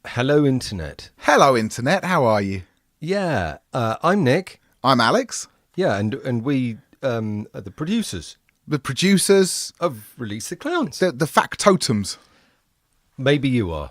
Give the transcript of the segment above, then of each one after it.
Hello, Internet. Hello, Internet. How are you? Yeah, I'm Nick. I'm Alex. Yeah, and we are the producers The producers, of Release the Clowns. the factotums. Maybe you are.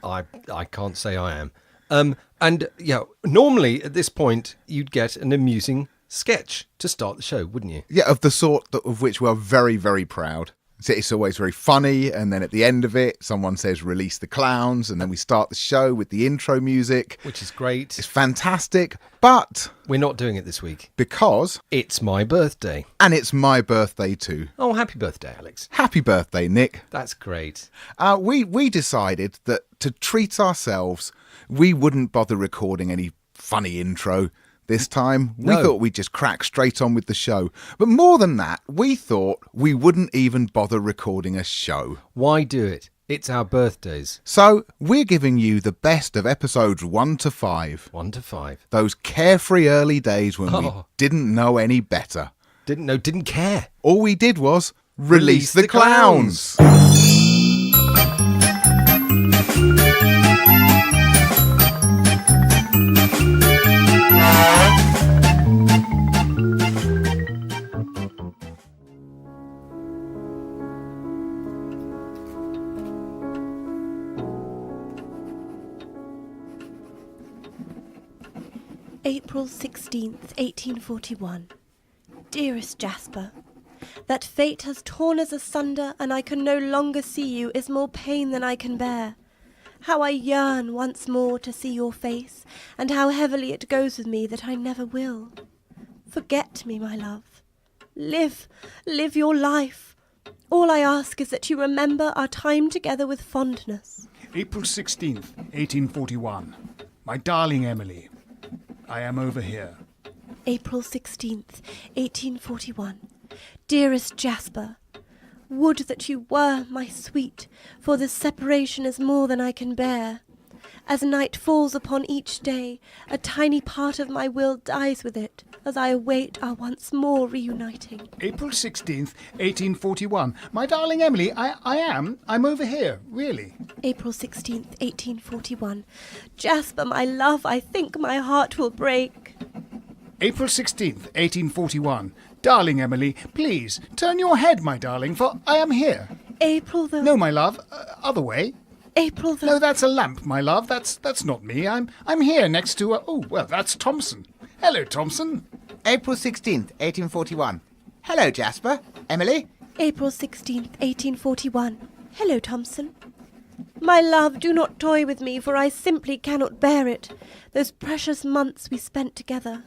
I can't say I am. And yeah, normally at this point you'd get an amusing sketch to start the show, wouldn't you? Yeah, of the sort of which we're very, very proud. It's always very funny, and then at the end of it, someone says, release the clowns, and then we start the show with the intro music. Which is great. It's fantastic, but We're not doing it this week. because, It's my birthday. and it's my birthday too. Oh, happy birthday, Alex. Happy birthday, Nick. That's great. We decided that to treat ourselves, we wouldn't bother recording any funny intro this time. We No. thought we'd just crack straight on with the show. But more than that, we thought we wouldn't even bother recording a show. Why do it? It's our birthdays. So we're giving you the best of episodes 1 to 5. 1 to 5. Those carefree early days when we Oh. didn't know any better. Didn't care. All we did was release the clowns. April 16th, 1841. Dearest Jasper, that fate has torn us asunder and I can no longer see you is more pain than I can bear. How I yearn once more to see your face, and how heavily it goes with me that I never will. Forget me, my love. Live your life. All I ask is that you remember our time together with fondness. April 16th, 1841. My darling Emily, I am over here. April 16th, 1841. Dearest Jasper, would that you were my sweet, for this separation is more than I can bear. As night falls upon each day, a tiny part of my will dies with it, as I await our once more reuniting. April 16th, 1841. My darling Emily, I'm over here, really. April 16th, 1841. Jasper, my love, I think my heart will break. April 16th, 1841. Darling Emily, please, turn your head, my darling, for I am here. April the... No, my love, other way. April the... No, that's a lamp, my love. That's not me. I'm here next to that's Thompson. Hello, Thompson. April 16th, 1841. Hello, Jasper. Emily? April 16th, 1841. Hello, Thompson. My love, do not toy with me, for I simply cannot bear it. Those precious months we spent together.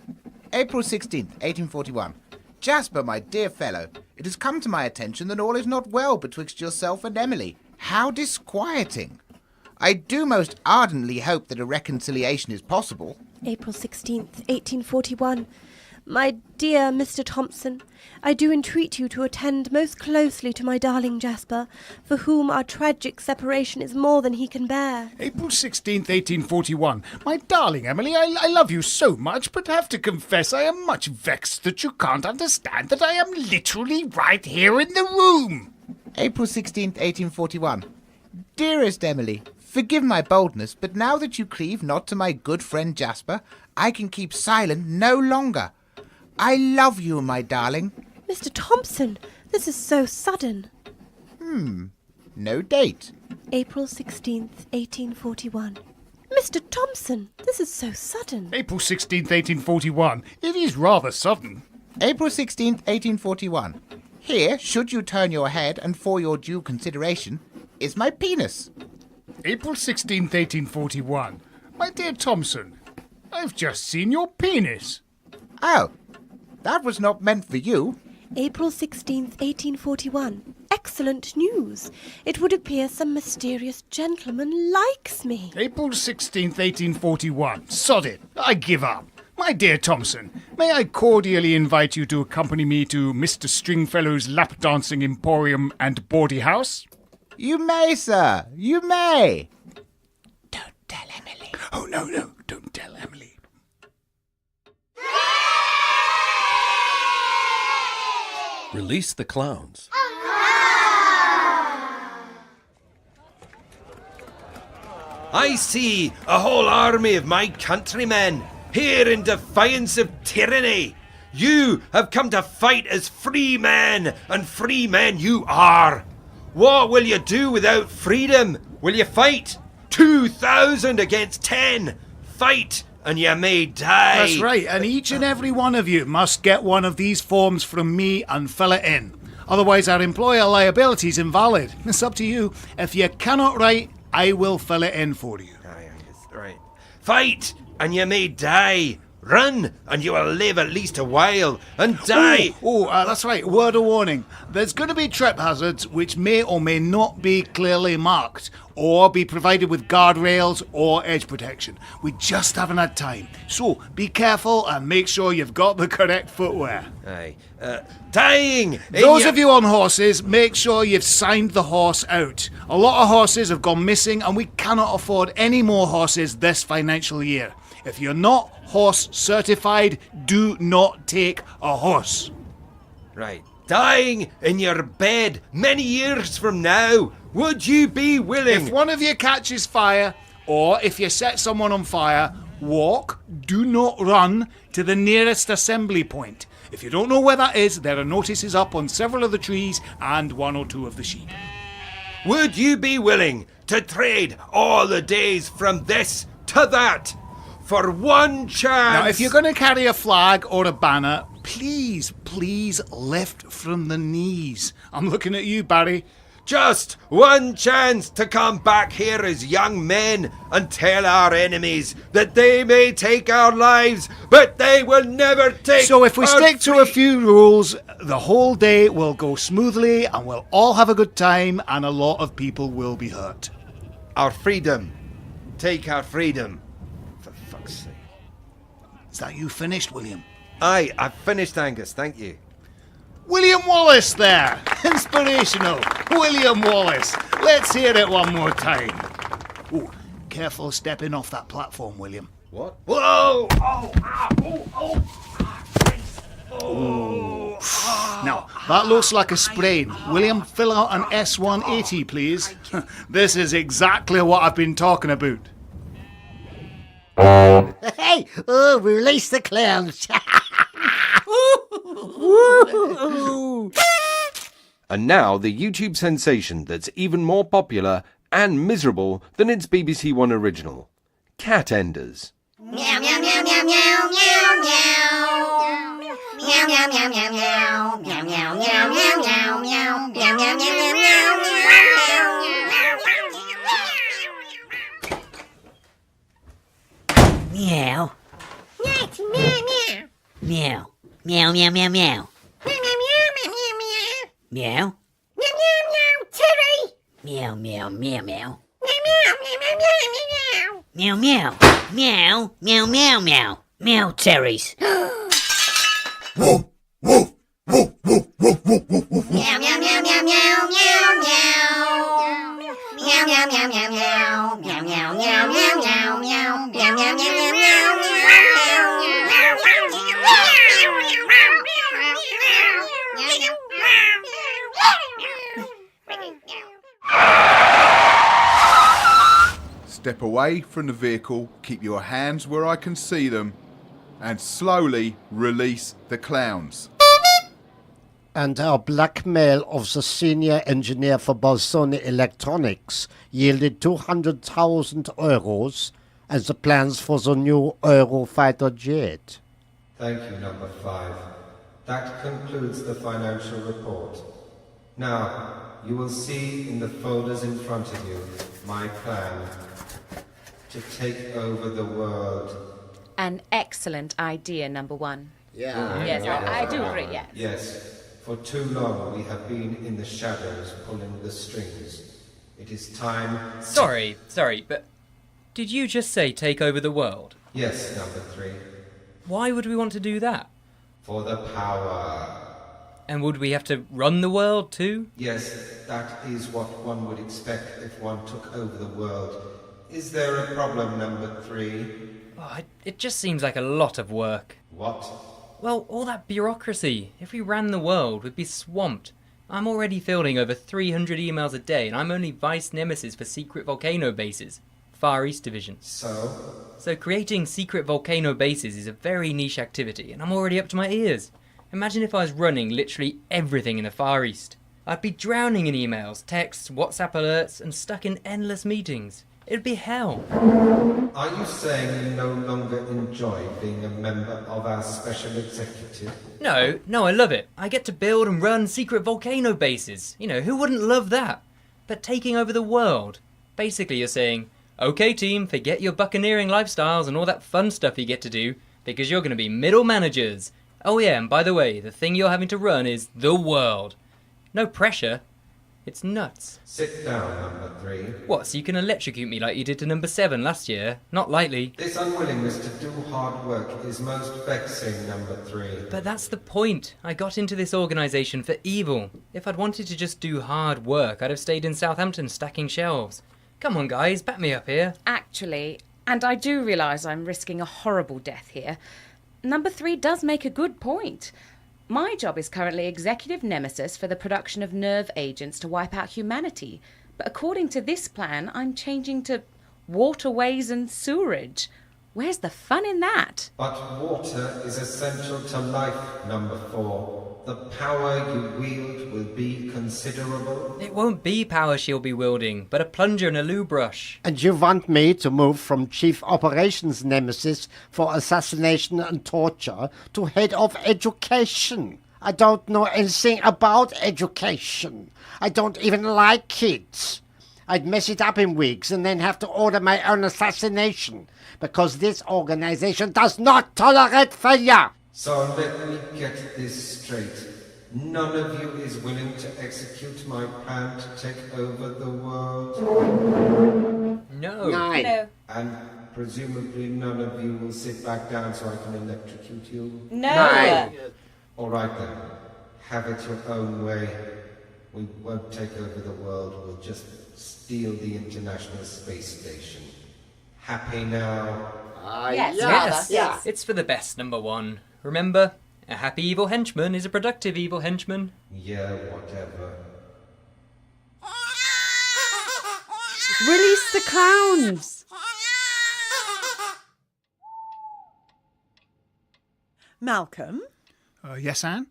April 16th, 1841. Jasper, my dear fellow, it has come to my attention that all is not well betwixt yourself and Emily. How disquieting. I do most ardently hope that a reconciliation is possible. April 16th, 1841. My dear Mr. Thompson, I do entreat you to attend most closely to my darling Jasper, for whom our tragic separation is more than he can bear. April 16th, 1841. My darling Emily, I love you so much, but have to confess I am much vexed that you can't understand that I am literally right here in the room. April 16th, 1841. Dearest Emily, forgive my boldness, but now that you cleave not to my good friend Jasper, I can keep silent no longer. I love you, my darling. Mr. Thompson, this is so sudden. No date. April 16th, 1841. Mr. Thompson, this is so sudden. April 16th, 1841. It is rather sudden. April 16th, 1841. Here, should you turn your head and for your due consideration, is my penis. April 16th, 1841. My dear Thompson, I've just seen your penis. Oh, that was not meant for you. April 16th, 1841. Excellent news. It would appear some mysterious gentleman likes me. April 16th, 1841. Sod it. I give up. My dear Thompson, may I cordially invite you to accompany me to Mr. Stringfellow's lap dancing emporium and bawdy house? You may, sir. You may. Don't tell Emily. Oh, no, don't tell Emily. Release the clowns. I see a whole army of my countrymen here in defiance of tyranny. You have come to fight as free men, and free men you are. What will you do without freedom? Will you fight? 2,000 against 10. Fight, and you may die. That's right, and each and every one of you must get one of these forms from me and fill it in. Otherwise, our employer liability is invalid. It's up to you. If you cannot write, I will fill it in for you. Right. Fight, and you may die. Run, and you will live at least a while, and die. That's right. Word of warning. There's going to be trip hazards which may or may not be clearly marked, or be provided with guardrails or edge protection. We just haven't had time. So be careful and make sure you've got the correct footwear. Aye. Dying! Those of you on horses, make sure you've signed the horse out. A lot of horses have gone missing, and we cannot afford any more horses this financial year. If you're not horse certified, do not take a horse. Right. Dying in your bed many years from now. Would you be willing? If one of you catches fire, or if you set someone on fire, walk, do not run, to the nearest assembly point. If you don't know where that is, there are notices up on several of the trees and one or two of the sheep. Would you be willing to trade all the days from this to that for one chance? Now, if you're going to carry a flag or a banner, please lift from the knees. I'm looking at you, Barry. Just one chance to come back here as young men and tell our enemies that they may take our lives, but they will never take. So if we our stick to a few rules, the whole day will go smoothly and we'll all have a good time, and a lot of people will be hurt. Our freedom. Take our freedom. For fuck's sake. Is that you finished, William? Aye, I've finished, Angus, thank you. William Wallace there! Inspirational! William Wallace! Let's hear it one more time. Oh, careful stepping off that platform, William. What? Whoa! Now, that looks like a sprain. William, fill out an S180, please. This is exactly what I've been talking about. Hey! Oh, release the clowns! And now the YouTube sensation that's even more popular and miserable than its BBC One original. Cat Enders. Meow meow meow meow meow meow meow. Meow meow meow meow meow. Meow meow meow meow meow meow. Meow meow meow meow meow meow. Meow. Meow meow meow. Meow. Meow, meow, meow, meow. Meow meow meow meow meow. Meow. Meow meow meow. Terry. Meow, meow, meow, meow. Meow meow meow meow meow. Meow, meow. Meow, meow, meow, meow. Meow, Terry's. Meow meow meow meow meow meow meow. Meow meow meow meow meow. Meow meow meow meow meow meow. Meow meow meow meow meow meow. Step away from the vehicle, keep your hands where I can see them, and slowly release the clowns. And our blackmail of the senior engineer for Bolsoni Electronics yielded 200,000 euros as the plans for the new Eurofighter jet. Thank you, number 5. That concludes the financial report. Now, you will see in the folders in front of you my plan to take over the world. An excellent idea, number 1. Yeah. Yes, I do agree, yes. Yes, for too long we have been in the shadows pulling the strings. It is time... Sorry, but did you just say take over the world? Yes, number 3. Why would we want to do that? For the power. And would we have to run the world too? Yes, that is what one would expect if one took over the world. Is there a problem, number 3? Oh, it just seems like a lot of work. What? Well, all that bureaucracy. If we ran the world, we'd be swamped. I'm already fielding over 300 emails a day, and I'm only vice nemesis for secret volcano bases. Far East Division. So, creating secret volcano bases is a very niche activity, and I'm already up to my ears. Imagine if I was running literally everything in the Far East. I'd be drowning in emails, texts, WhatsApp alerts, and stuck in endless meetings. It'd be hell. are you saying you no longer enjoy being a member of our special executive? No, I love it. I get to build and run secret volcano bases. You know, who wouldn't love that? But taking over the world. Basically, you're saying, okay team, forget your buccaneering lifestyles and all that fun stuff you get to do, because you're going to be middle managers. Oh yeah, and by the way, the thing you're having to run is the world. No pressure. It's nuts. Sit down, number 3. What, so you can electrocute me like you did to number 7 last year? Not lightly. This unwillingness to do hard work is most vexing, number 3. But that's the point. I got into this organisation for evil. If I'd wanted to just do hard work, I'd have stayed in Southampton stacking shelves. Come on guys, back me up here. Actually, and I do realise I'm risking a horrible death here, number 3 does make a good point. My job is currently executive nemesis for the production of nerve agents to wipe out humanity. But according to this plan, I'm changing to waterways and sewerage. Where's the fun in that? But water is essential to life, number 4. The power you wield will be considerable. It won't be power she'll be wielding, but a plunger and a loo brush. And you want me to move from Chief Operations Nemesis for assassination and torture to Head of Education? I don't know anything about education. I don't even like kids. I'd mess it up in weeks and then have to order my own assassination, because this organization does not tolerate failure. So let me get this straight. None of you is willing to execute my plan to take over the world? No. No. And presumably none of you will sit back down so I can electrocute you? No. All right then. Have it your own way. We won't take over the world. We'll just steal the International Space Station. Happy now? Yes. It's for the best, number 1. Remember, a happy evil henchman is a productive evil henchman. Yeah, whatever. Release the clowns! Malcolm, Yes, Anne?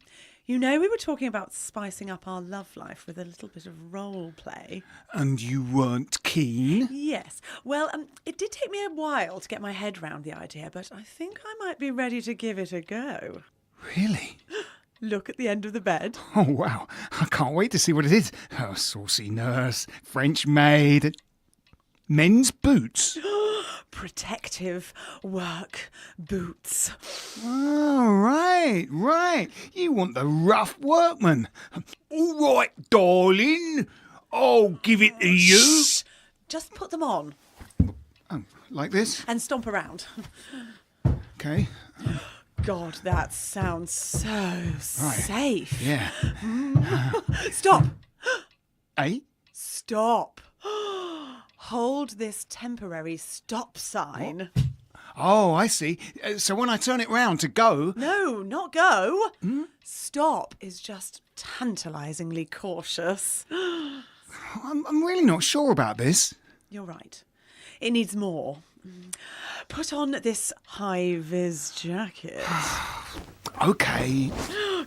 you know we were talking about spicing up our love life with a little bit of role play. And you weren't keen? Yes. Well, it did take me a while to get my head round the idea, but I think I might be ready to give it a go. Really? Look at the end of the bed. Oh, wow. I can't wait to see what it is. Oh, saucy nurse, French maid, men's boots. Protective work boots. Oh, right. You want the rough workman. All right, darling. I'll give it to you. Shh. Just put them on Oh, like this? and stomp around. Okay. God, that sounds so safe. Yeah. Stop! Eh? Stop! Hold this temporary stop sign. Oh, I see. So when I turn it round to go... No, not go. Stop is just tantalisingly cautious. I'm really not sure about this. You're right. It needs more. Put on this high-vis jacket. Okay.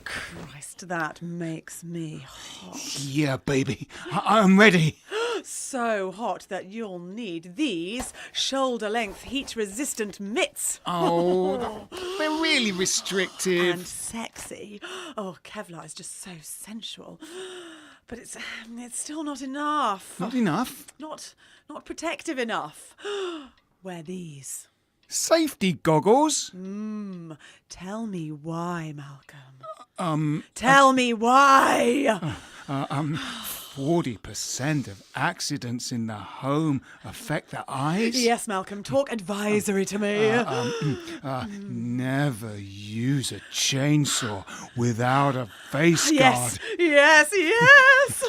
Christ, that makes me hot. Yeah, baby. I'm ready. So hot that you'll need these shoulder-length heat-resistant mitts. Oh, they're really restrictive. And sexy. Oh, Kevlar is just so sensual. But it's still not enough. Not enough? Not protective enough. Wear these. Safety goggles? Tell me why, Malcolm. Tell me why. 40% of accidents in the home affect the eyes? Yes, Malcolm, talk advisory to me. Never use a chainsaw without a face guard. Yes.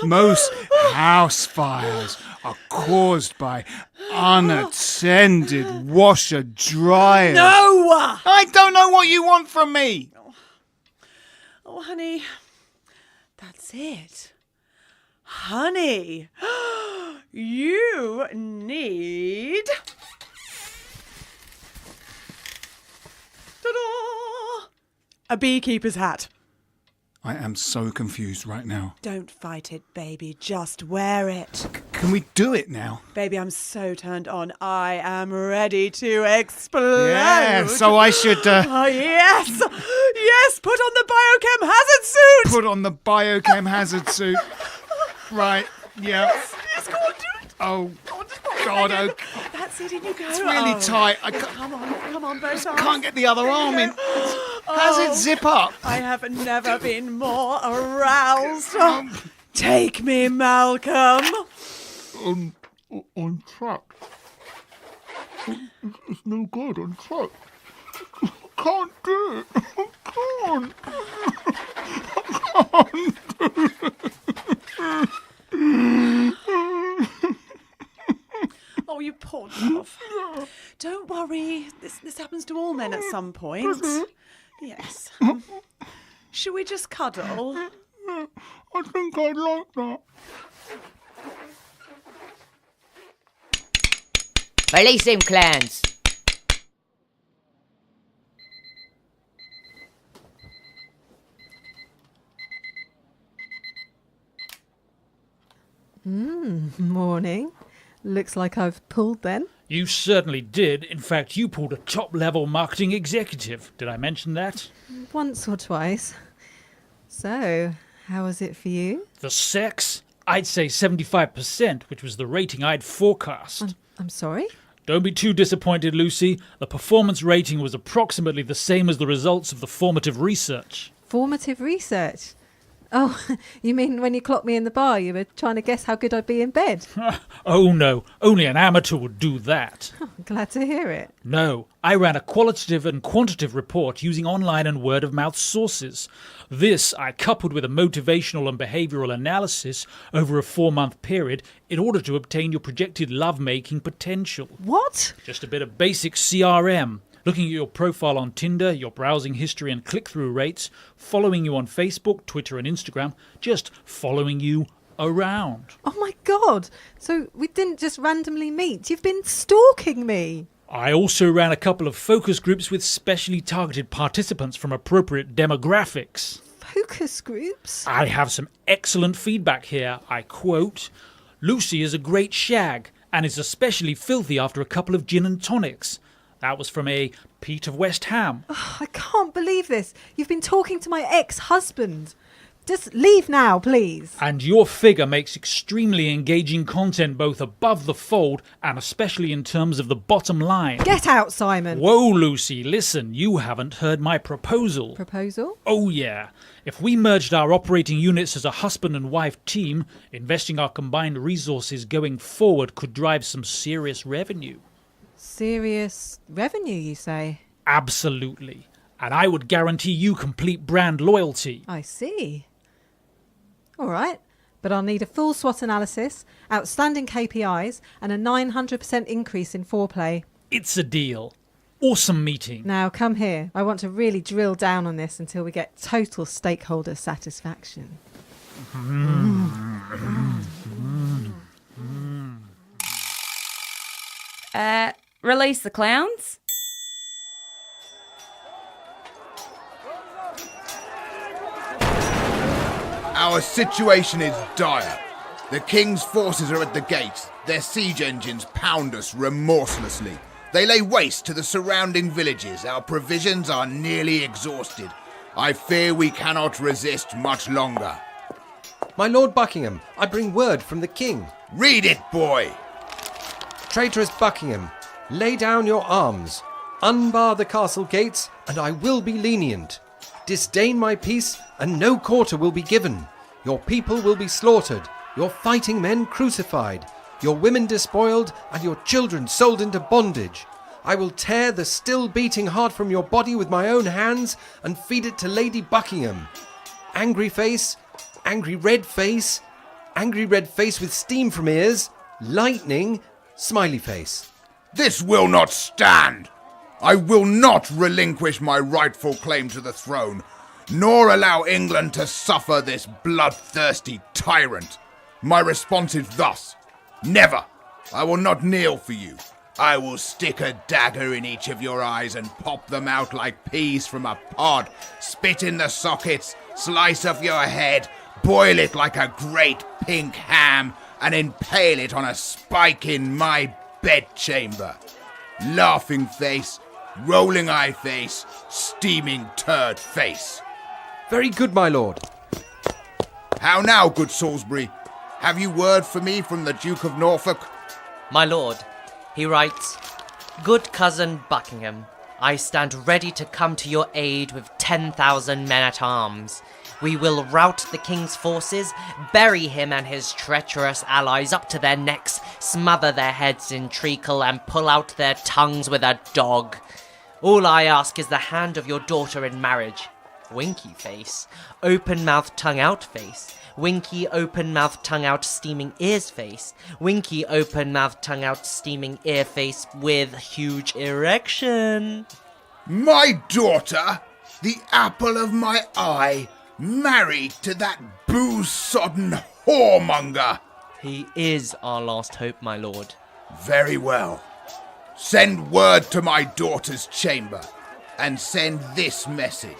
Most house fires are caused by unattended washer dryers. No! I don't know what you want from me. Oh, honey, that's it. Honey, you need... Ta-da! A beekeeper's hat. I am so confused right now. Don't fight it, baby. Just wear it. Can we do it now? Baby, I'm so turned on. I am ready to explode. Yeah, so I should... Oh, yes! Yes! Put on the biochem hazard suit! Put on the biochem hazard suit. Right, yeah. Yes, go on, do it. Oh, Go on, just put it God, in. oh. That's it, in you go. It's really tight. I Come on, both arms. can't get the other arm in. How's it zip up? I have never been more aroused. Take me, Malcolm. I'm trapped. It's no good, I'm trapped. Can't do it. I can't. Oh, you poor love. Don't worry. This happens to all men at some point. Yes. Should we just cuddle? I think I'd like that. Release him, clans. Morning. Looks like I've pulled then. You certainly did. In fact, you pulled a top-level marketing executive. Did I mention that? Once or twice. So, how was it for you? The sex? I'd say 75%, which was the rating I'd forecast. I'm sorry? Don't be too disappointed, Lucy. The performance rating was approximately the same as the results of the formative research. Formative research? Oh, you mean when you clocked me in the bar, you were trying to guess how good I'd be in bed? Oh no, only an amateur would do that. Oh, glad to hear it. No, I ran a qualitative and quantitative report using online and word-of-mouth sources. This I coupled with a motivational and behavioural analysis over a 4-month period in order to obtain your projected love-making potential. What? Just a bit of basic CRM. Looking at your profile on Tinder, your browsing history and click-through rates, following you on Facebook, Twitter and Instagram, just following you around. Oh my God! So we didn't just randomly meet, you've been stalking me! I also ran a couple of focus groups with specially targeted participants from appropriate demographics. Focus groups? I have some excellent feedback here. I quote, "Lucy is a great shag and is especially filthy after a couple of gin and tonics." That was from a Pete of West Ham. Oh, I can't believe this. You've been talking to my ex-husband. Just leave now, please. And your figure makes extremely engaging content both above the fold and especially in terms of the bottom line. Get out, Simon. Whoa, Lucy, listen, you haven't heard my proposal. Proposal? Oh, yeah. If we merged our operating units as a husband and wife team, investing our combined resources going forward could drive some serious revenue. Serious revenue, you say? Absolutely. And I would guarantee you complete brand loyalty. I see. All right, but I'll need a full SWOT analysis, outstanding KPIs, and a 900% increase in foreplay. It's a deal. Awesome meeting. Now, come here. I want to really drill down on this until we get total stakeholder satisfaction. Release the clowns? Our situation is dire. The king's forces are at the gate. Their siege engines pound us remorselessly. They lay waste to the surrounding villages. Our provisions are nearly exhausted. I fear we cannot resist much longer. My Lord Buckingham, I bring word from the king. Read it, boy. Traitorous Buckingham, lay down your arms. Unbar the castle gates, and I will be lenient. Disdain my peace, and no quarter will be given. Your people will be slaughtered, your fighting men crucified, your women despoiled, and your children sold into bondage. I will tear the still beating heart from your body with my own hands and feed it to Lady Buckingham. Angry face, angry red face with steam from ears, lightning, smiley face. This will not stand. I will not relinquish my rightful claim to the throne, nor allow England to suffer this bloodthirsty tyrant. My response is thus: never. I will not kneel for you. I will stick a dagger in each of your eyes and pop them out like peas from a pod, spit in the sockets, slice off your head, boil it like a great pink ham, and impale it on a spike in my bedchamber. Laughing face, rolling eye face, steaming turd face. Very good, my lord. How now, good Salisbury? Have you word for me from the Duke of Norfolk? My lord, he writes, Good cousin Buckingham, I stand ready to come to your aid with 10,000 men-at-arms. We will rout the king's forces, bury him and his treacherous allies up to their necks, smother their heads in treacle, and pull out their tongues with a dog. All I ask is the hand of your daughter in marriage. Winky face, open mouth, tongue out face. Winky, open mouth, tongue out, steaming ears face. Winky, open mouth, tongue out, steaming ear face with huge erection. My daughter, the apple of my eye, married to that booze-sodden whoremonger. He is our last hope, my lord. Very well. Send word to my daughter's chamber, and send this message.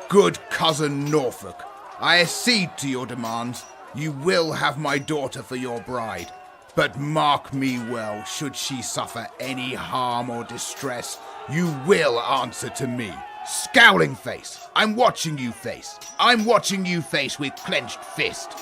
Good cousin Norfolk, I accede to your demands. You will have my daughter for your bride. But mark me well, should she suffer any harm or distress, you will answer to me. Scowling face, I'm watching you face. I'm watching you face with clenched fist.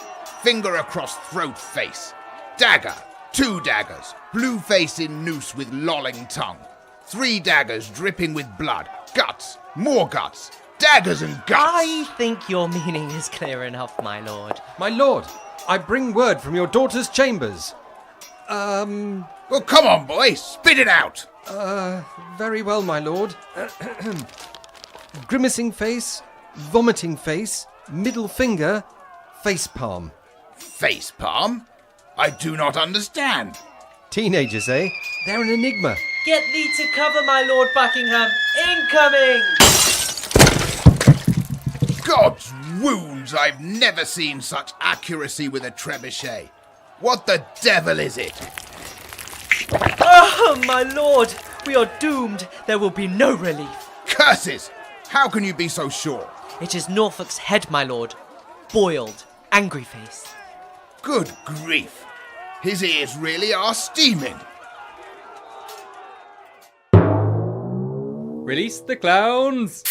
Finger across throat face. Dagger, 2 daggers. Blue face in noose with lolling tongue. 3 daggers dripping with blood. Guts, more guts. Daggers and guts! I think your meaning is clear enough, my lord. My lord, I bring word from your daughter's chambers. Well, come on, boy, spit it out! Very well, my lord. Grimacing face, vomiting face, middle finger, face palm. Face palm? I do not understand. Teenagers, eh? They're an enigma. Get thee to cover, my lord Buckingham. Incoming! God's wounds, I've never seen such accuracy with a trebuchet. What the devil is it? Oh, my lord, we are doomed. There will be no relief. Curses! How can you be so sure? It is Norfolk's head, my lord. Boiled, angry face. Good grief. His ears really are steaming. Release the clowns!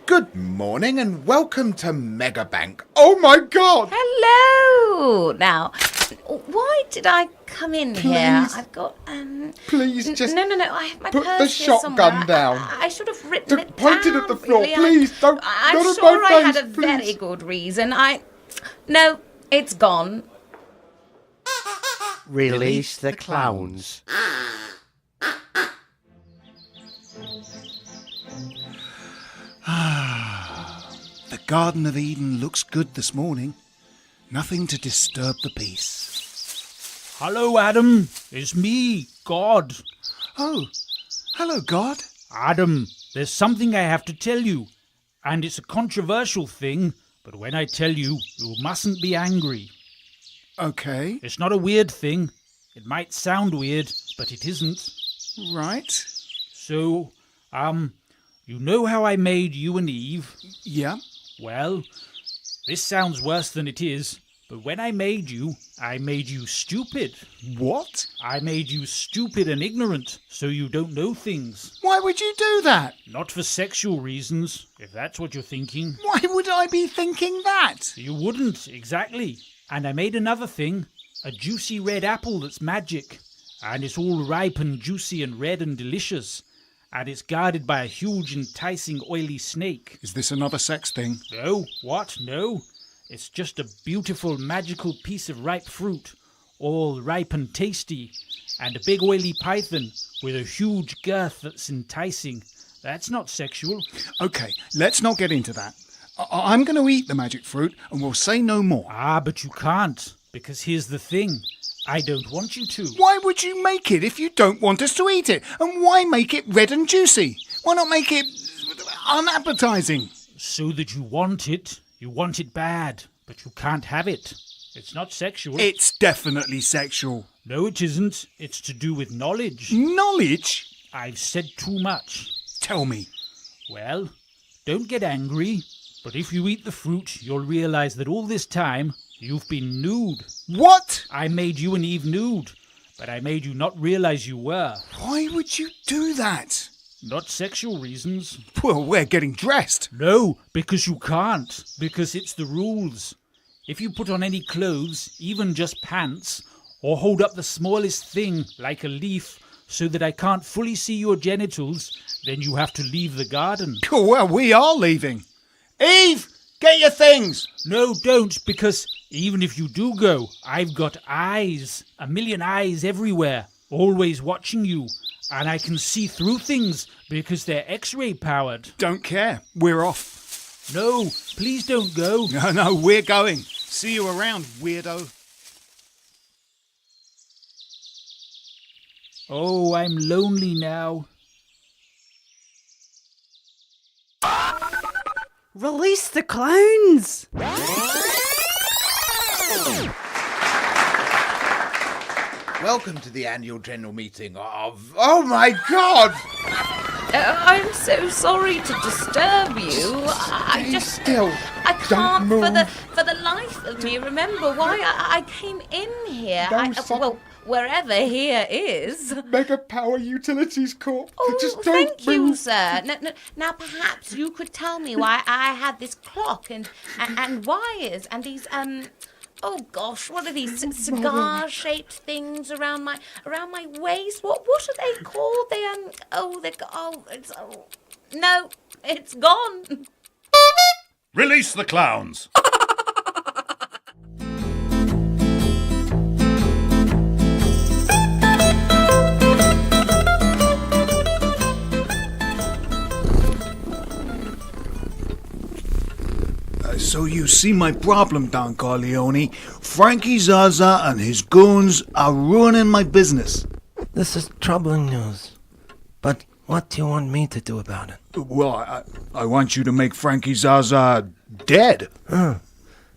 Good morning and welcome to Megabank. Oh my God! Hello! Now, why did I come in here? Please. I've got, Please, just No, I have my put purse the here shotgun somewhere. down. I should have written it Point it down, at the floor, really. please. Don't. I'm not sure at my I had face, a very please. good reason. No, it's gone. Release the clowns. The Garden of Eden looks good this morning. Nothing to disturb the peace. Hello, Adam. It's me, God. Oh, hello, God. Adam, there's something I have to tell you. And it's a controversial thing, but when I tell you, you mustn't be angry. Okay. It's not a weird thing. It might sound weird, but it isn't. Right. So, you know how I made you and Eve? Yeah. Well, this sounds worse than it is, but when I made you stupid. What? I made you stupid and ignorant, so you don't know things. Why would you do that? Not for sexual reasons, if that's what you're thinking. Why would I be thinking that? You wouldn't, exactly. And I made another thing, a juicy red apple that's magic. And it's all ripe and juicy and red and delicious. And it's guarded by a huge, enticing, oily snake. Is this another sex thing? No, what? No. It's just a beautiful, magical piece of ripe fruit, all ripe and tasty, and a big oily python with a huge girth that's enticing. That's not sexual. Okay, let's not get into that. I'm going to eat the magic fruit, and we'll say no more. Ah, but you can't, because here's the thing. I don't want you to. Why would you make it if you don't want us to eat it? And why make it red and juicy? Why not make it unappetizing? So that you want it bad, but you can't have it. It's not sexual. It's definitely sexual. No, it isn't. It's to do with knowledge. Knowledge? I've said too much. Tell me. Well, don't get angry, but if you eat the fruit, you'll realize that all this time, you've been nude. What? I made you and Eve nude, but I made you not realize you were. Why would you do that? Not sexual reasons. Well, we're getting dressed. No, because you can't. Because it's the rules. If you put on any clothes, even just pants, or hold up the smallest thing, like a leaf, so that I can't fully see your genitals, then you have to leave the garden. Well, we are leaving. Eve, get your things. No, don't, because even if you do go, I've got eyes, 1,000,000 eyes everywhere, always watching you. And I can see through things because they're X-ray powered. Don't care. We're off. No, please don't go. No, we're going. See you around, weirdo. Oh, I'm lonely now. Release the clowns! Welcome to the annual general meeting of... Oh my God! I'm so sorry to disturb you. I can't for the life of me remember why I came in here. Well, wherever here is. Mega Power Utilities Corp. Oh, thank you, sir. Now, perhaps you could tell me why I had this clock and wires and these oh gosh, what are these cigar-shaped things around my waist? What are they called? No, it's gone. Release the clowns. So you see my problem, Don Corleone. Frankie Zaza and his goons are ruining my business. This is troubling news. But what do you want me to do about it? Well, I want you to make Frankie Zaza dead.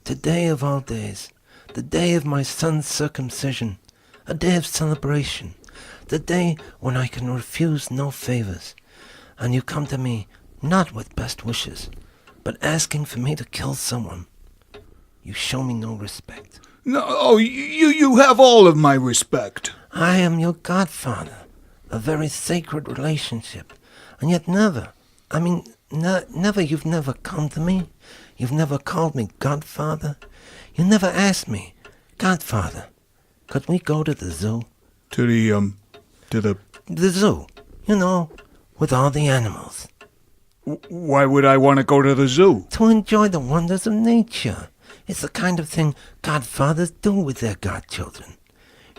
Today of all days. The day of my son's circumcision. A day of celebration. The day when I can refuse no favors. And you come to me not with best wishes, but asking for me to kill someone. You show me no respect. No, you have all of my respect. I am your godfather. A very sacred relationship. And yet never, you've never come to me. You've never called me godfather. You never asked me, godfather, could we go to the zoo? The zoo, with all the animals. Why would I want to go to the zoo? To enjoy the wonders of nature. It's the kind of thing godfathers do with their godchildren.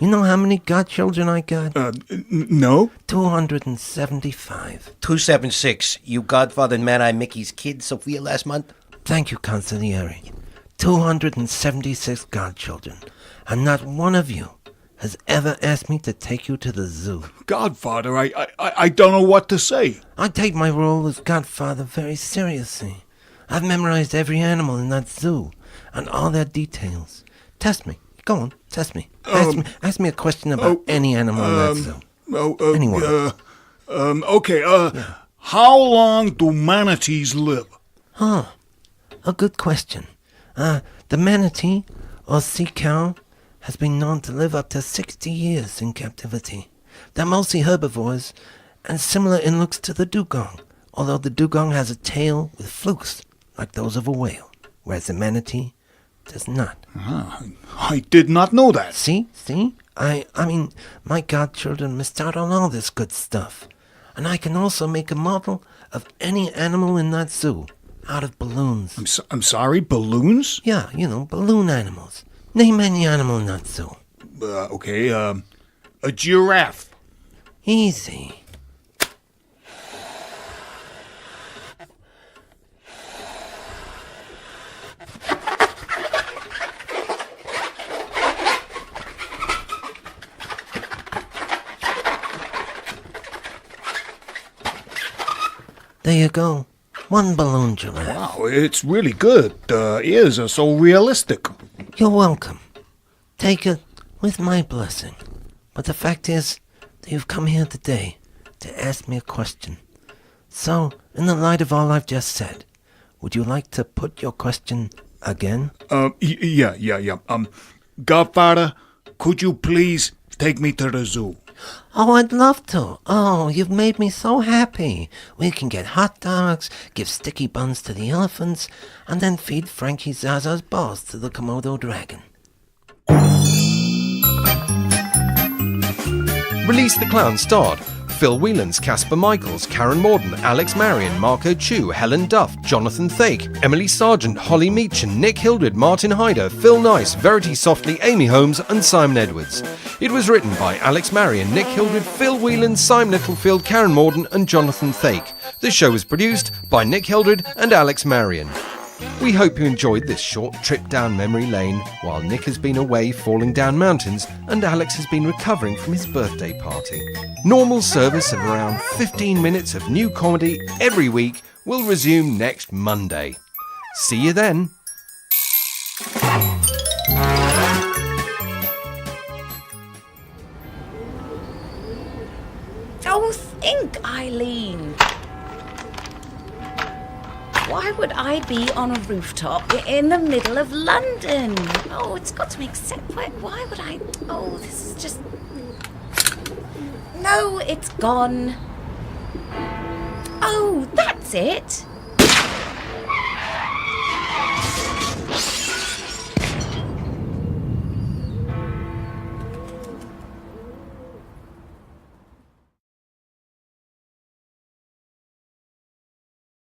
You know how many godchildren I got? No. 275. 276. You godfathered Mad-Eye Mickey's kid, Sophia, last month? Thank you, Consigliere. 276 godchildren. And not one of you has ever asked me to take you to the zoo. Godfather, I don't know what to say. I take my role as godfather very seriously. I've memorized every animal in that zoo and all their details. Test me. Go on, test me. Ask me a question about any animal in that zoo. Anyone. How long do manatees live? A good question. The manatee, or sea cow, has been known to live up to 60 years in captivity. They're mostly herbivores and similar in looks to the dugong, although the dugong has a tail with flukes like those of a whale, whereas the manatee does not. I did not know that. See? My godchildren missed out on all this good stuff. And I can also make a model of any animal in that zoo out of balloons. I'm sorry, balloons? Yeah, balloon animals. Name any animal in that zoo. A giraffe. Easy. There you go. One balloon giraffe. Wow, it's really good. The ears are so realistic. You're welcome. Take it with my blessing. But the fact is that you've come here today to ask me a question. So, in the light of all I've just said, would you like to put your question again? Yeah. Godfather, could you please take me to the zoo? Oh, I'd love to. Oh, you've made me so happy. We can get hot dogs, give sticky buns to the elephants, and then feed Frankie Zaza's balls to the Komodo dragon. Release the Clown starred Phil Whelans, Casper Michaels, Karen Morden, Alex Marion, Marco Chu, Helen Duff, Jonathan Thake, Emily Sargent, Holly Meachin, Nick Hildred, Martin Hyder, Phil Nice, Verity Softly, Amy Holmes and Simon Edwards. It was written by Alex Marion, Nick Hildred, Phil Whelans, Simon Littlefield, Karen Morden and Jonathan Thake. The show was produced by Nick Hildred and Alex Marion. We hope you enjoyed this short trip down memory lane while Nick has been away falling down mountains and Alex has been recovering from his birthday party. Normal service of around 15 minutes of new comedy every week will resume next Monday. See you then. Oh, think, Eileen. Why would I be on a rooftop in the middle of London? Oh, it's got to make sense. Why would I? Oh, this is just... No, it's gone. Oh, that's it.